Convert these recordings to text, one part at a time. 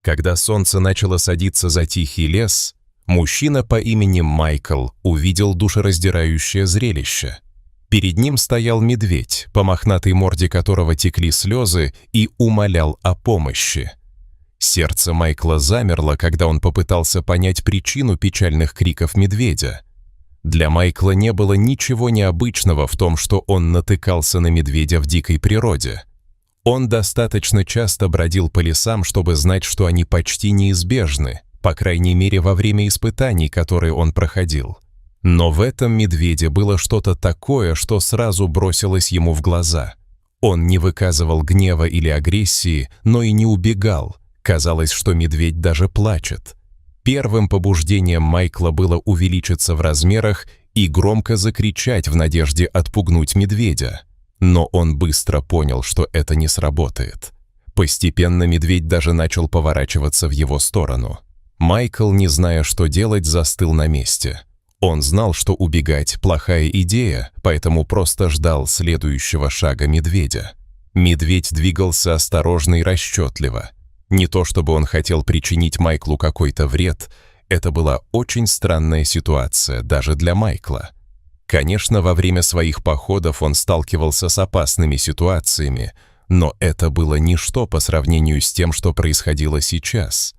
Когда солнце начало садиться за тихий лес, мужчина по имени Майкл увидел душераздирающее зрелище. Перед ним стоял медведь, по мохнатой морде которого текли слезы, и умолял о помощи. Сердце Майкла замерло, когда он попытался понять причину печальных криков медведя. Для Майкла не было ничего необычного в том, что он натыкался на медведя в дикой природе. Он достаточно часто бродил по лесам, чтобы знать, что они почти неизбежны, по крайней мере во время испытаний, которые он проходил. Но в этом медведе было что-то такое, что сразу бросилось ему в глаза. Он не выказывал гнева или агрессии, но и не убегал. Казалось, что медведь даже плачет. Первым побуждением Майкла было увеличиться в размерах и громко закричать в надежде отпугнуть медведя. Но он быстро понял, что это не сработает. Постепенно медведь даже начал поворачиваться в его сторону. Майкл, не зная, что делать, застыл на месте. Он знал, что убегать – плохая идея, поэтому просто ждал следующего шага медведя. Медведь двигался осторожно и расчетливо. Не то чтобы он хотел причинить Майклу какой-то вред, это была очень странная ситуация даже для Майкла. Конечно, во время своих походов он сталкивался с опасными ситуациями, но это было ничто по сравнению с тем, что происходило сейчас.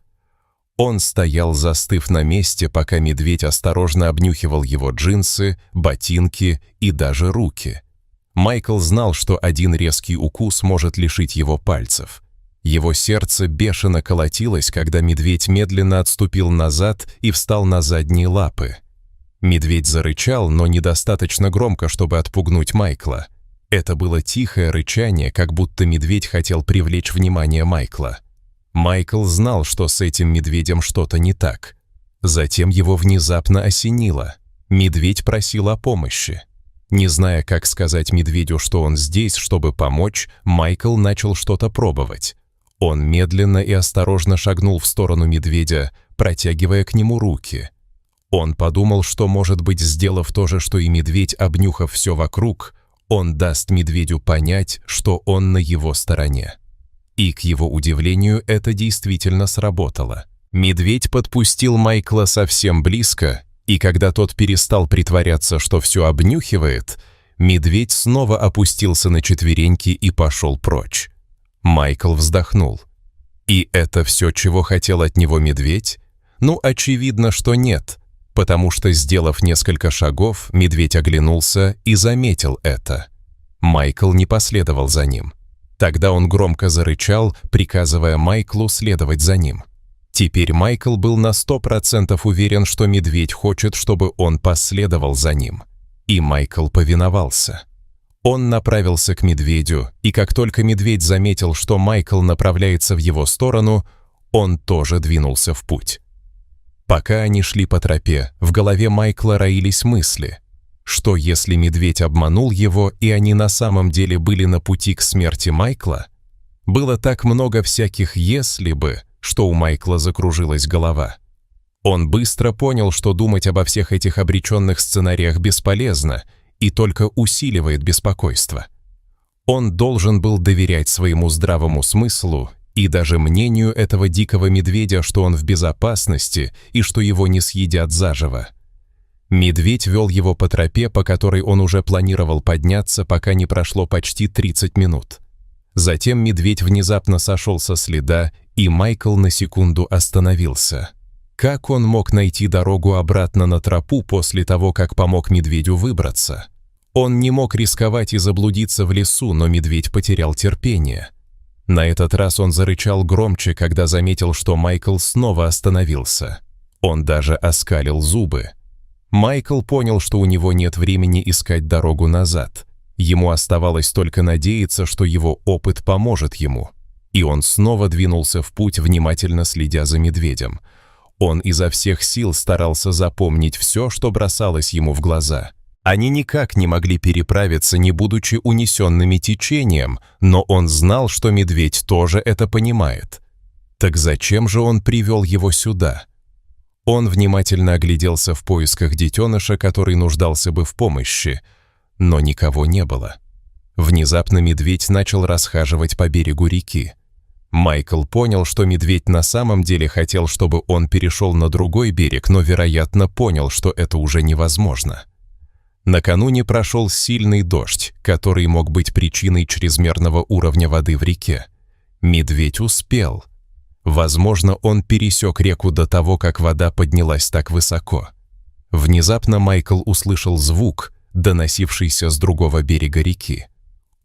Он стоял, застыв на месте, пока медведь осторожно обнюхивал его джинсы, ботинки и даже руки. Майкл знал, что один резкий укус может лишить его пальцев. Его сердце бешено колотилось, когда медведь медленно отступил назад и встал на задние лапы. Медведь зарычал, но недостаточно громко, чтобы отпугнуть Майкла. Это было тихое рычание, как будто медведь хотел привлечь внимание Майкла. Майкл знал, что с этим медведем что-то не так. Затем его внезапно осенило. Медведь просил о помощи. Не зная, как сказать медведю, что он здесь, чтобы помочь, Майкл начал что-то пробовать. Он медленно и осторожно шагнул в сторону медведя, протягивая к нему руки. Он подумал, что, может быть, сделав то же, что и медведь, обнюхав все вокруг, он даст медведю понять, что он на его стороне. И, к его удивлению, это действительно сработало. Медведь подпустил Майкла совсем близко, и когда тот перестал притворяться, что все обнюхивает, медведь снова опустился на четвереньки и пошел прочь. Майкл вздохнул. И это все, чего хотел от него медведь? Ну, очевидно, что нет, потому что, сделав несколько шагов, медведь оглянулся и заметил это. Майкл не последовал за ним. Тогда он громко зарычал, приказывая Майклу следовать за ним. Теперь Майкл был на 100% уверен, что медведь хочет, чтобы он последовал за ним. И Майкл повиновался. Он направился к медведю, и как только медведь заметил, что Майкл направляется в его сторону, он тоже двинулся в путь. Пока они шли по тропе, в голове Майкла роились мысли. Что, если медведь обманул его, и они на самом деле были на пути к смерти Майкла? Было так много всяких «если бы», что у Майкла закружилась голова. Он быстро понял, что думать обо всех этих обреченных сценариях бесполезно и только усиливает беспокойство. Он должен был доверять своему здравому смыслу и даже мнению этого дикого медведя, что он в безопасности и что его не съедят заживо. Медведь вел его по тропе, по которой он уже планировал подняться, пока не прошло почти 30 минут. Затем медведь внезапно сошел со следа, и Майкл на секунду остановился. Как он мог найти дорогу обратно на тропу после того, как помог медведю выбраться? Он не мог рисковать и заблудиться в лесу, но медведь потерял терпение. На этот раз он зарычал громче, когда заметил, что Майкл снова остановился. Он даже оскалил зубы. Майкл понял, что у него нет времени искать дорогу назад. Ему оставалось только надеяться, что его опыт поможет ему. И он снова двинулся в путь, внимательно следя за медведем. Он изо всех сил старался запомнить все, что бросалось ему в глаза. Они никак не могли переправиться, не будучи унесенными течением, но он знал, что медведь тоже это понимает. Так зачем же он привел его сюда? Он внимательно огляделся в поисках детеныша, который нуждался бы в помощи, но никого не было. Внезапно медведь начал расхаживать по берегу реки. Майкл понял, что медведь на самом деле хотел, чтобы он перешел на другой берег, но, вероятно, понял, что это уже невозможно. Накануне прошел сильный дождь, который мог быть причиной чрезмерного уровня воды в реке. Медведь успел. Возможно, он пересек реку до того, как вода поднялась так высоко. Внезапно Майкл услышал звук, доносившийся с другого берега реки.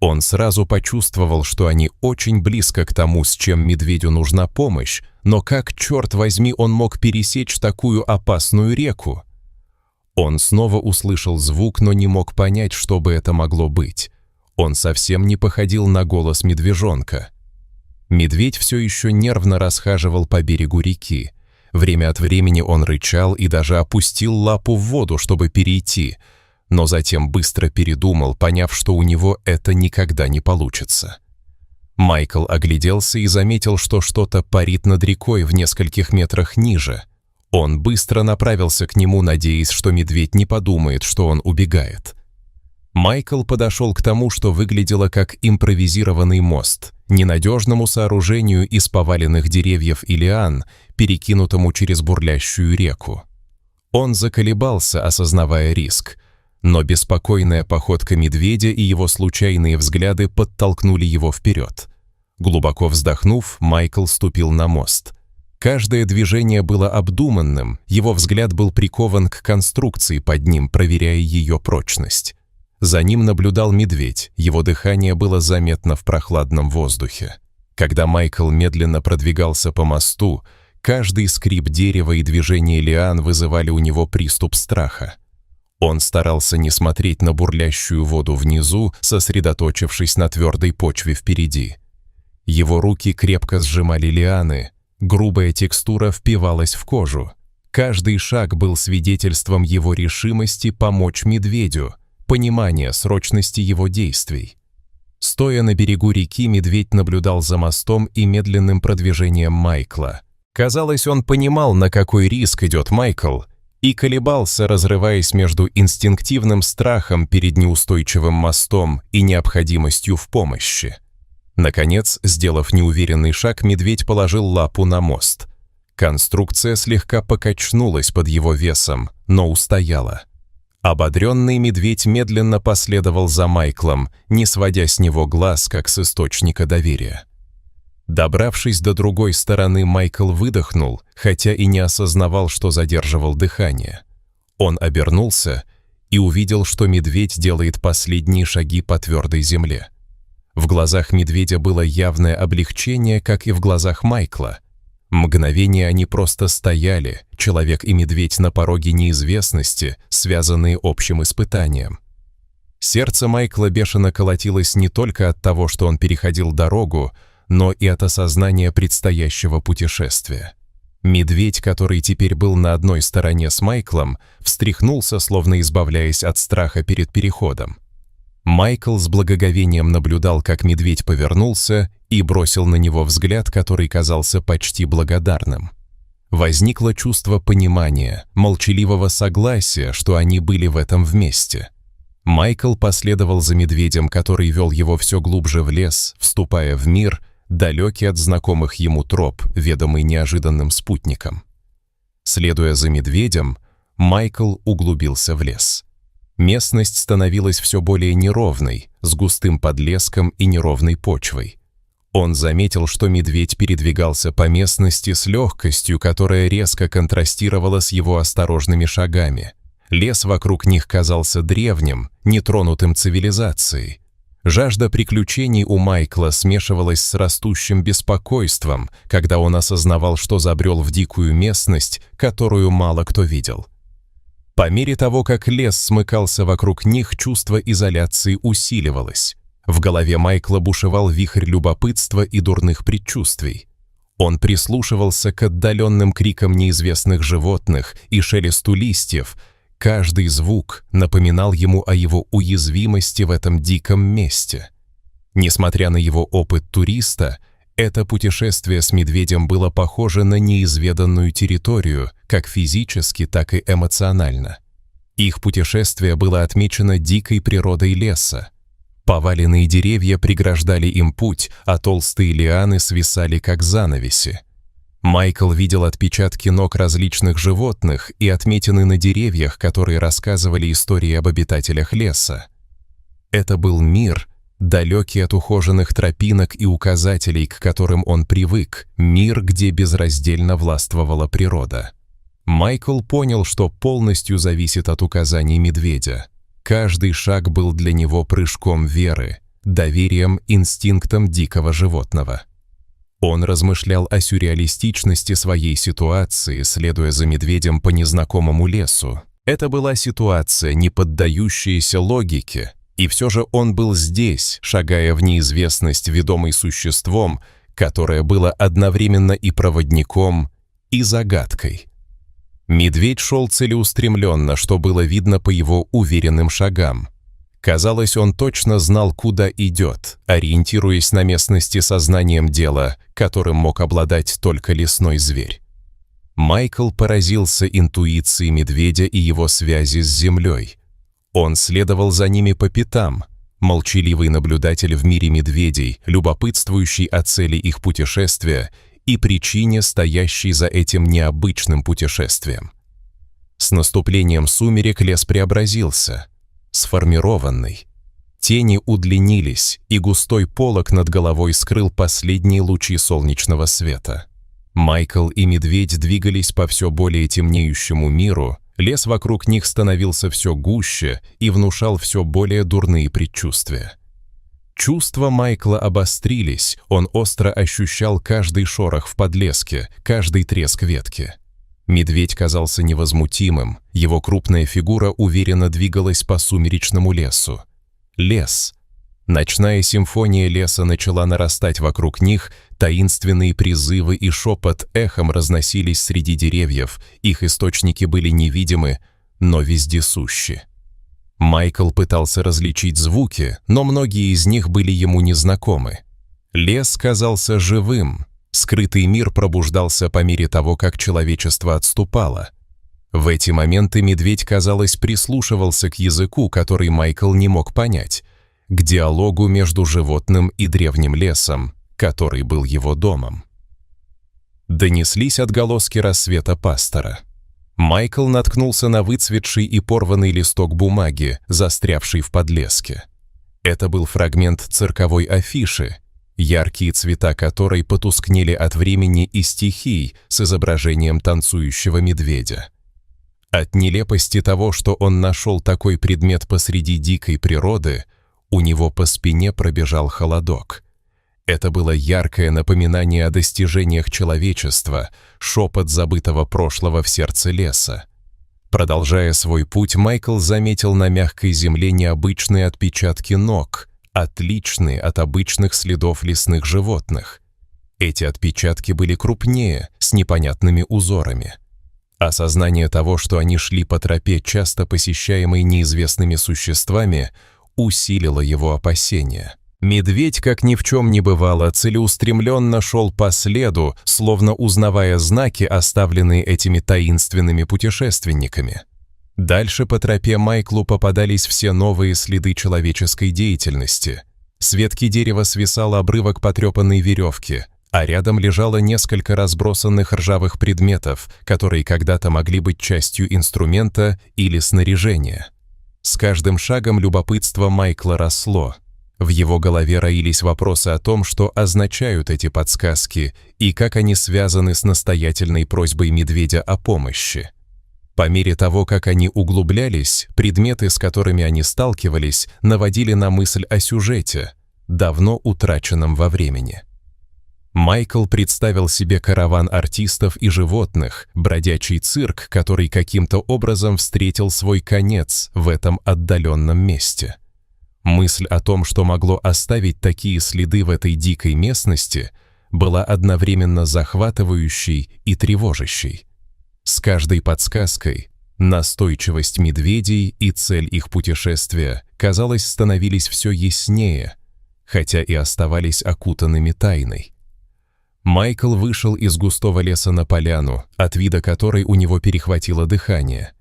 Он сразу почувствовал, что они очень близко к тому, с чем медведю нужна помощь, но как, черт возьми, он мог пересечь такую опасную реку? Он снова услышал звук, но не мог понять, что бы это могло быть. Он совсем не походил на голос медвежонка. Медведь все еще нервно расхаживал по берегу реки. Время от времени он рычал и даже опустил лапу в воду, чтобы перейти, но затем быстро передумал, поняв, что у него это никогда не получится. Майкл огляделся и заметил, что что-то парит над рекой в нескольких метрах ниже. Он быстро направился к нему, надеясь, что медведь не подумает, что он убегает. Майкл подошел к тому, что выглядело как импровизированный мост, ненадежному сооружению из поваленных деревьев и лиан, перекинутому через бурлящую реку. Он заколебался, осознавая риск, но беспокойная походка медведя и его случайные взгляды подтолкнули его вперед. Глубоко вздохнув, Майкл ступил на мост. Каждое движение было обдуманным, его взгляд был прикован к конструкции под ним, проверяя ее прочность. За ним наблюдал медведь, его дыхание было заметно в прохладном воздухе. Когда Майкл медленно продвигался по мосту, каждый скрип дерева и движение лиан вызывали у него приступ страха. Он старался не смотреть на бурлящую воду внизу, сосредоточившись на твердой почве впереди. Его руки крепко сжимали лианы, грубая текстура впивалась в кожу. Каждый шаг был свидетельством его решимости помочь медведю, понимания срочности его действий. Стоя на берегу реки, медведь наблюдал за мостом и медленным продвижением Майкла. Казалось, он понимал, на какой риск идет Майкл, и колебался, разрываясь между инстинктивным страхом перед неустойчивым мостом и необходимостью в помощи. Наконец, сделав неуверенный шаг, медведь положил лапу на мост. Конструкция слегка покачнулась под его весом, но устояла. Ободренный медведь медленно последовал за Майклом, не сводя с него глаз, как с источника доверия. Добравшись до другой стороны, Майкл выдохнул, хотя и не осознавал, что задерживал дыхание. Он обернулся и увидел, что медведь делает последние шаги по твердой земле. В глазах медведя было явное облегчение, как и в глазах Майкла. Мгновение они просто стояли, человек и медведь на пороге неизвестности, связанные общим испытанием. Сердце Майкла бешено колотилось не только от того, что он переходил дорогу, но и от осознания предстоящего путешествия. Медведь, который теперь был на одной стороне с Майклом, встряхнулся, словно избавляясь от страха перед переходом. Майкл с благоговением наблюдал, как медведь повернулся и бросил на него взгляд, который казался почти благодарным. Возникло чувство понимания, молчаливого согласия, что они были в этом вместе. Майкл последовал за медведем, который вел его все глубже в лес, вступая в мир, далекий от знакомых ему троп, ведомый неожиданным спутником. Следуя за медведем, Майкл углубился в лес. Местность становилась все более неровной, с густым подлеском и неровной почвой. Он заметил, что медведь передвигался по местности с легкостью, которая резко контрастировала с его осторожными шагами. Лес вокруг них казался древним, нетронутым цивилизацией. Жажда приключений у Майкла смешивалась с растущим беспокойством, когда он осознавал, что забрел в дикую местность, которую мало кто видел. По мере того, как лес смыкался вокруг них, чувство изоляции усиливалось. В голове Майкла бушевал вихрь любопытства и дурных предчувствий. Он прислушивался к отдаленным крикам неизвестных животных и шелесту листьев. Каждый звук напоминал ему о его уязвимости в этом диком месте. Несмотря на его опыт туриста, это путешествие с медведем было похоже на неизведанную территорию, как физически, так и эмоционально. Их путешествие было отмечено дикой природой леса. Поваленные деревья преграждали им путь, а толстые лианы свисали как занавеси. Майкл видел отпечатки ног различных животных и отметины на деревьях, которые рассказывали истории об обитателях леса. Это был мир, далекий от ухоженных тропинок и указателей, к которым он привык, мир, где безраздельно властвовала природа. Майкл понял, что полностью зависит от указаний медведя. Каждый шаг был для него прыжком веры, доверием инстинктам дикого животного. Он размышлял о сюрреалистичности своей ситуации, следуя за медведем по незнакомому лесу. Это была ситуация, не поддающаяся логике, и все же он был здесь, шагая в неизвестность, ведомый существом, которое было одновременно и проводником, и загадкой. Медведь шел целеустремленно, что было видно по его уверенным шагам. Казалось, он точно знал, куда идет, ориентируясь на местности сознанием дела, которым мог обладать только лесной зверь. Майкл поразился интуицией медведя и его связи с землей. Он следовал за ними по пятам, молчаливый наблюдатель в мире медведей, любопытствующий о цели их путешествия и причине, стоящей за этим необычным путешествием. С наступлением сумерек лес преобразился, сформированный. Тени удлинились, и густой полог над головой скрыл последние лучи солнечного света. Майкл и медведь двигались по все более темнеющему миру, лес вокруг них становился все гуще и внушал все более дурные предчувствия. Чувства Майкла обострились, он остро ощущал каждый шорох в подлеске, каждый треск ветки. Медведь казался невозмутимым, его крупная фигура уверенно двигалась по сумеречному лесу. Лес. Ночная симфония леса начала нарастать вокруг них, таинственные призывы и шепот эхом разносились среди деревьев, их источники были невидимы, но вездесущи. Майкл пытался различить звуки, но многие из них были ему незнакомы. Лес казался живым, скрытый мир пробуждался по мере того, как человечество отступало. В эти моменты медведь, казалось, прислушивался к языку, который Майкл не мог понять, к диалогу между животным и древним лесом, который был его домом. Донеслись отголоски рассвета пастора. Майкл наткнулся на выцветший и порванный листок бумаги, застрявший в подлеске. Это был фрагмент цирковой афиши, яркие цвета которой потускнели от времени и стихий с изображением танцующего медведя. От нелепости того, что он нашел такой предмет посреди дикой природы, у него по спине пробежал холодок. Это было яркое напоминание о достижениях человечества, шепот забытого прошлого в сердце леса. Продолжая свой путь, Майкл заметил на мягкой земле необычные отпечатки ног, отличные от обычных следов лесных животных. Эти отпечатки были крупнее, с непонятными узорами. Осознание того, что они шли по тропе, часто посещаемой неизвестными существами, усилило его опасения. Медведь, как ни в чем не бывало, целеустремленно шел по следу, словно узнавая знаки, оставленные этими таинственными путешественниками. Дальше по тропе Майклу попадались все новые следы человеческой деятельности. С ветки дерева свисал обрывок потрепанной веревки, а рядом лежало несколько разбросанных ржавых предметов, которые когда-то могли быть частью инструмента или снаряжения. С каждым шагом любопытство Майкла росло. В его голове роились вопросы о том, что означают эти подсказки и как они связаны с настоятельной просьбой медведя о помощи. По мере того, как они углублялись, предметы, с которыми они сталкивались, наводили на мысль о сюжете, давно утраченном во времени. Майкл представил себе караван артистов и животных, бродячий цирк, который каким-то образом встретил свой конец в этом отдаленном месте. Мысль о том, что могло оставить такие следы в этой дикой местности, была одновременно захватывающей и тревожащей. С каждой подсказкой настойчивость медведей и цель их путешествия, казалось, становились все яснее, хотя и оставались окутанными тайной. Майкл вышел из густого леса на поляну, от вида которой у него перехватило дыхание.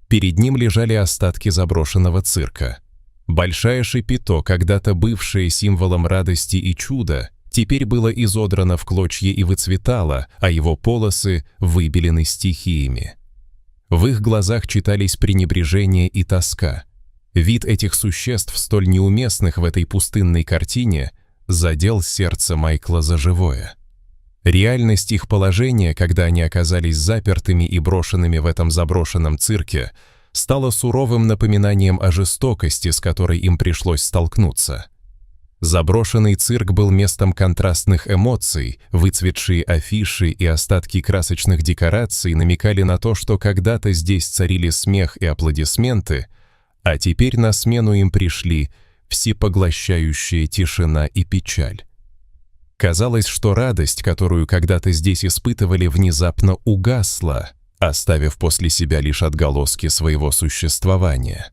Перед ним лежали остатки заброшенного цирка. Большое шапито, когда-то бывшее символом радости и чуда, теперь было изодрано в клочья и выцветало, а его полосы выбелены стихиями. В их глазах читались пренебрежение и тоска. Вид этих существ, столь неуместных в этой пустынной картине, задел сердце Майкла за живое. Реальность их положения, когда они оказались запертыми и брошенными в этом заброшенном цирке, стала суровым напоминанием о жестокости, с которой им пришлось столкнуться. Заброшенный цирк был местом контрастных эмоций, выцветшие афиши и остатки красочных декораций намекали на то, что когда-то здесь царили смех и аплодисменты, а теперь на смену им пришли всепоглощающая тишина и печаль. Казалось, что радость, которую когда-то здесь испытывали, внезапно угасла, оставив после себя лишь отголоски своего существования.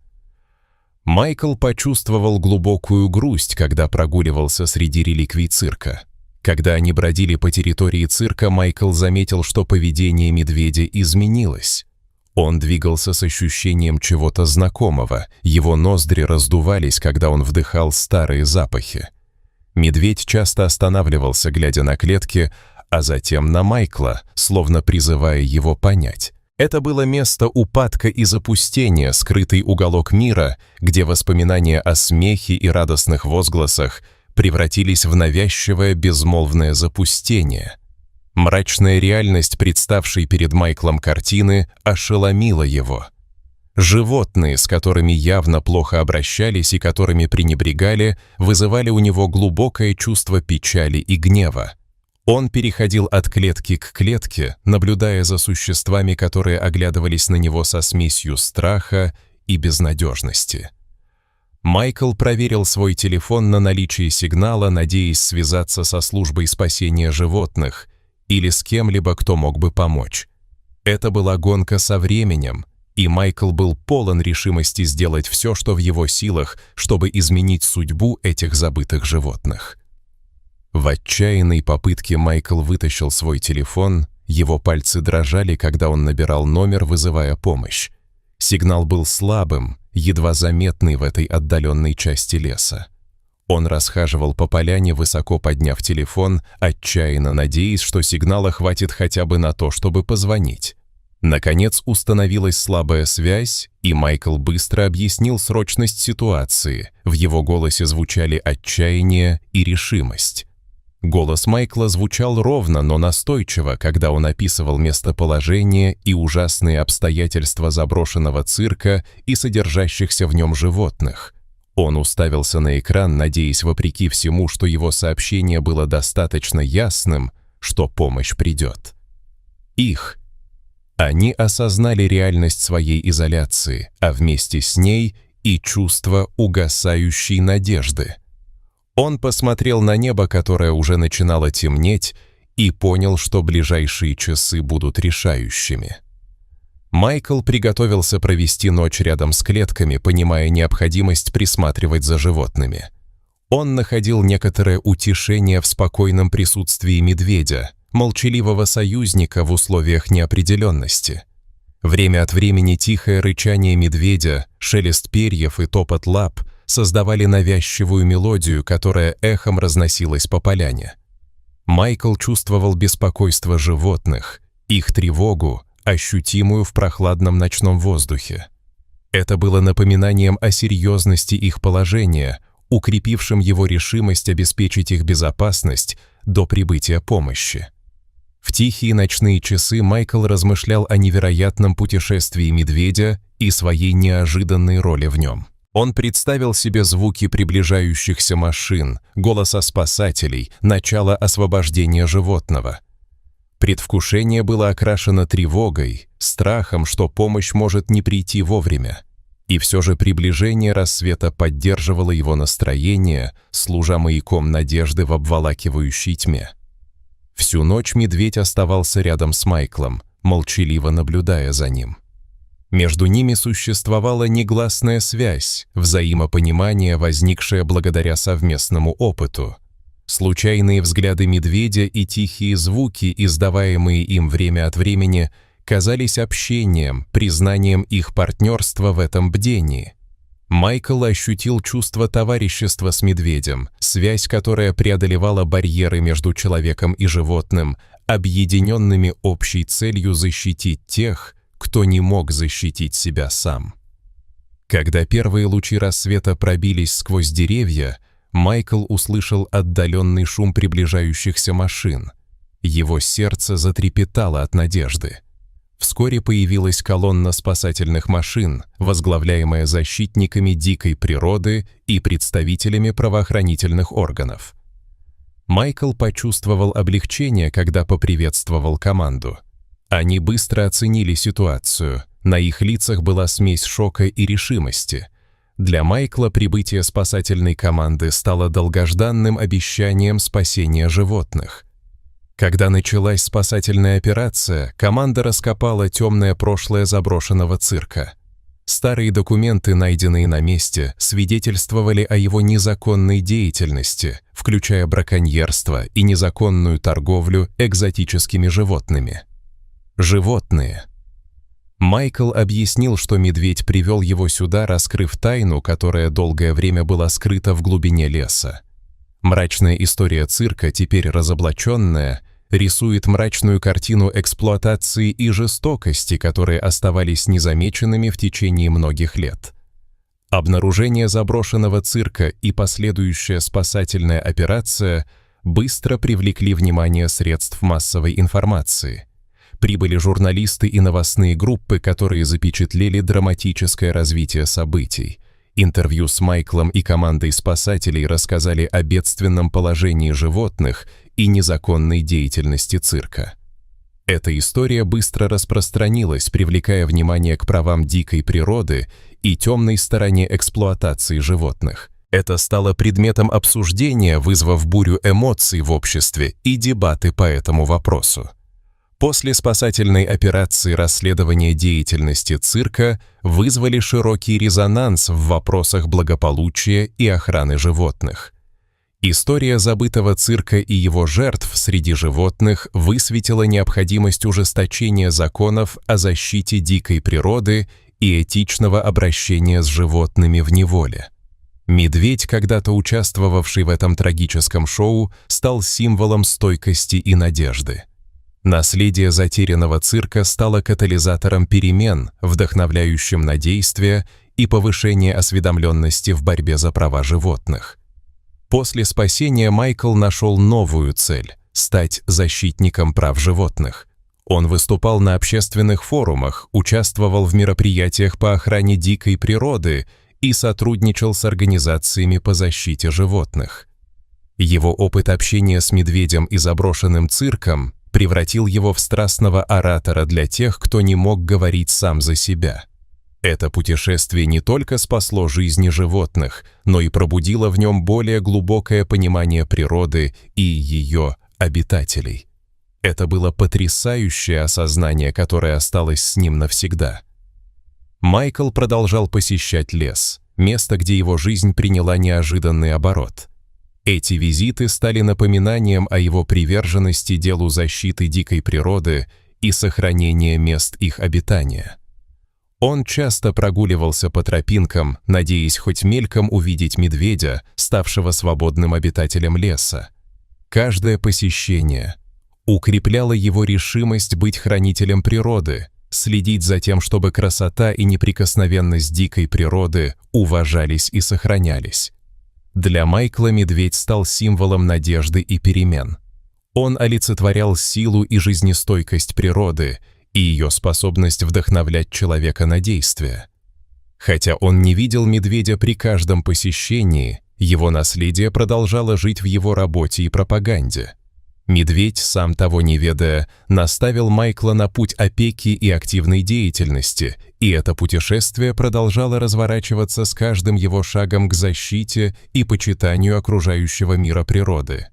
Майкл почувствовал глубокую грусть, когда прогуливался среди реликвий цирка. Когда они бродили по территории цирка, Майкл заметил, что поведение медведя изменилось. Он двигался с ощущением чего-то знакомого, его ноздри раздувались, когда он вдыхал старые запахи. Медведь часто останавливался, глядя на клетки, а затем на Майкла, словно призывая его понять. Это было место упадка и запустения, скрытый уголок мира, где воспоминания о смехе и радостных возгласах превратились в навязчивое безмолвное запустение. Мрачная реальность, представшей перед Майклом картины, ошеломила его. Животные, с которыми явно плохо обращались и которыми пренебрегали, вызывали у него глубокое чувство печали и гнева. Он переходил от клетки к клетке, наблюдая за существами, которые оглядывались на него со смесью страха и безнадежности. Майкл проверил свой телефон на наличие сигнала, надеясь связаться со службой спасения животных или с кем-либо, кто мог бы помочь. Это была гонка со временем, и Майкл был полон решимости сделать все, что в его силах, чтобы изменить судьбу этих забытых животных. В отчаянной попытке Майкл вытащил свой телефон, его пальцы дрожали, когда он набирал номер, вызывая помощь. Сигнал был слабым, едва заметный в этой отдаленной части леса. Он расхаживал по поляне, высоко подняв телефон, отчаянно надеясь, что сигнала хватит хотя бы на то, чтобы позвонить. Наконец установилась слабая связь, и Майкл быстро объяснил срочность ситуации. В его голосе звучали отчаяние и решимость. Голос Майкла звучал ровно, но настойчиво, когда он описывал местоположение и ужасные обстоятельства заброшенного цирка и содержащихся в нем животных. Он уставился на экран, надеясь, вопреки всему, что его сообщение было достаточно ясным, что помощь придет. Они осознали реальность своей изоляции, а вместе с ней и чувство угасающей надежды. Он посмотрел на небо, которое уже начинало темнеть, и понял, что ближайшие часы будут решающими. Майкл приготовился провести ночь рядом с клетками, понимая необходимость присматривать за животными. Он находил некоторое утешение в спокойном присутствии медведя, молчаливого союзника в условиях неопределенности. Время от времени тихое рычание медведя, шелест перьев и топот лап создавали навязчивую мелодию, которая эхом разносилась по поляне. Майкл чувствовал беспокойство животных, их тревогу, ощутимую в прохладном ночном воздухе. Это было напоминанием о серьезности их положения, укрепившим его решимость обеспечить их безопасность до прибытия помощи. В тихие ночные часы Майкл размышлял о невероятном путешествии медведя и своей неожиданной роли в нем. Он представил себе звуки приближающихся машин, голоса спасателей, начало освобождения животного. Предвкушение было окрашено тревогой, страхом, что помощь может не прийти вовремя. И все же приближение рассвета поддерживало его настроение, служа маяком надежды в обволакивающей тьме. Всю ночь медведь оставался рядом с Майклом, молчаливо наблюдая за ним. Между ними существовала негласная связь, взаимопонимание, возникшее благодаря совместному опыту. Случайные взгляды медведя и тихие звуки, издаваемые им время от времени, казались общением, признанием их партнерства в этом бдении. Майкл ощутил чувство товарищества с медведем, связь, которая преодолевала барьеры между человеком и животным, объединенными общей целью защитить тех, кто не мог защитить себя сам. Когда первые лучи рассвета пробились сквозь деревья, Майкл услышал отдаленный шум приближающихся машин. Его сердце затрепетало от надежды. Вскоре появилась колонна спасательных машин, возглавляемая защитниками дикой природы и представителями правоохранительных органов. Майкл почувствовал облегчение, когда поприветствовал команду. Они быстро оценили ситуацию, на их лицах была смесь шока и решимости. Для Майкла прибытие спасательной команды стало долгожданным обещанием спасения животных. Когда началась спасательная операция, команда раскопала темное прошлое заброшенного цирка. Старые документы, найденные на месте, свидетельствовали о его незаконной деятельности, включая браконьерство и незаконную торговлю экзотическими животными. Животные. Майкл объяснил, что медведь привел его сюда, раскрыв тайну, которая долгое время была скрыта в глубине леса. Мрачная история цирка, теперь разоблаченная, рисует мрачную картину эксплуатации и жестокости, которые оставались незамеченными в течение многих лет. Обнаружение заброшенного цирка и последующая спасательная операция быстро привлекли внимание средств массовой информации. Прибыли журналисты и новостные группы, которые запечатлели драматическое развитие событий. Интервью с Майклом и командой спасателей рассказали о бедственном положении животных и незаконной деятельности цирка. Эта история быстро распространилась, привлекая внимание к правам дикой природы и темной стороне эксплуатации животных. Это стало предметом обсуждения, вызвав бурю эмоций в обществе и дебаты по этому вопросу. После спасательной операции расследование деятельности цирка вызвали широкий резонанс в вопросах благополучия и охраны животных. История забытого цирка и его жертв среди животных высветила необходимость ужесточения законов о защите дикой природы и этичного обращения с животными в неволе. Медведь, когда-то участвовавший в этом трагическом шоу, стал символом стойкости и надежды. Наследие затерянного цирка стало катализатором перемен, вдохновляющим на действия и повышение осведомленности в борьбе за права животных. После спасения Майкл нашел новую цель – стать защитником прав животных. Он выступал на общественных форумах, участвовал в мероприятиях по охране дикой природы и сотрудничал с организациями по защите животных. Его опыт общения с медведем и заброшенным цирком превратил его в страстного оратора для тех, кто не мог говорить сам за себя. Это путешествие не только спасло жизни животных, но и пробудило в нем более глубокое понимание природы и ее обитателей. Это было потрясающее осознание, которое осталось с ним навсегда. Майкл продолжал посещать лес, место, где его жизнь приняла неожиданный оборот. Эти визиты стали напоминанием о его приверженности делу защиты дикой природы и сохранения мест их обитания. Он часто прогуливался по тропинкам, надеясь хоть мельком увидеть медведя, ставшего свободным обитателем леса. Каждое посещение укрепляло его решимость быть хранителем природы, следить за тем, чтобы красота и неприкосновенность дикой природы уважались и сохранялись. Для Майкла медведь стал символом надежды и перемен. Он олицетворял силу и жизнестойкость природы и ее способность вдохновлять человека на действия. Хотя он не видел медведя при каждом посещении, его наследие продолжало жить в его работе и пропаганде. Медведь, сам того не ведая, наставил Майкла на путь опеки и активной деятельности, и это путешествие продолжало разворачиваться с каждым его шагом к защите и почитанию окружающего мира природы.